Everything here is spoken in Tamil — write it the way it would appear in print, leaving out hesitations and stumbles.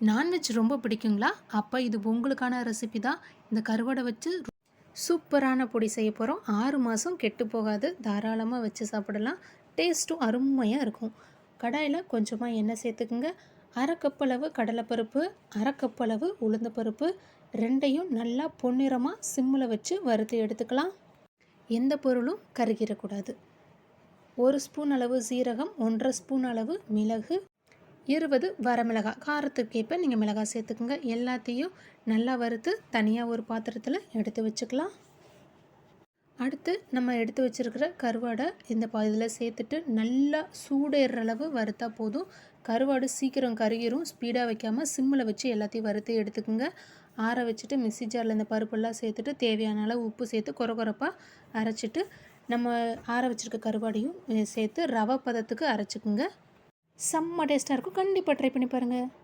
நான்வெஜ் ரொம்ப பிடிக்குங்களா? அப்போ இது உங்களுக்கான ரெசிபி தான். இந்த கருவாடை வச்சு சூப்பரான பொடி செய்ய போகிறோம். 6 மாதம் கெட்டு போகாது. தாராளமாக வச்சு சாப்பிடலாம். டேஸ்ட்டும் அருமையாக இருக்கும். கடாயில் கொஞ்சமாக எண்ணெய் சேர்த்துக்குங்க. 1/2 கப் அளவு கடலைப்பருப்பு, 1/2 கப் அளவு உளுந்தப்பருப்பு, ரெண்டையும் நல்லா பொன்னிறமாக சிம்மில் வச்சு வறுத்து எடுத்துக்கலாம். எந்த பொருளும் கருகிடக்கூடாது. 1 ஸ்பூன் அளவு சீரகம், 1/2 ஸ்பூன் அளவு மிளகு, 20 வரமிளகாய், காரத்துக்கேற்ப நீங்கள் மிளகாய் சேர்த்துக்குங்க. எல்லாத்தையும் நல்லா வறுத்து தனியாக ஒரு பாத்திரத்தில் எடுத்து வச்சுக்கலாம். அடுத்து நம்ம எடுத்து வச்சுருக்கிற கருவாடை இந்த இதில் சேர்த்துட்டு நல்லா சூடேறுற அளவு வறுத்தா போதும். கருவாடு சீக்கிரம் கருகிரும். ஸ்பீடாக வைக்காமல் சிம்மில் வச்சு எல்லாத்தையும் வறுத்து எடுத்துக்குங்க. ஆற வச்சுட்டு மிக்ஸி ஜாரில் இந்த பருப்பெல்லாம் சேர்த்துட்டு தேவையான அளவு உப்பு சேர்த்து கொரகொரப்பாக அரைச்சிட்டு நம்ம ஆற வச்சுருக்க கருவாடையும் சேர்த்து ரவை பதத்துக்கு அரைச்சிக்குங்க. செம்ம டேஸ்ட்டாக இருக்கும். கண்டிப்பாக ட்ரை பண்ணி பாருங்கள்.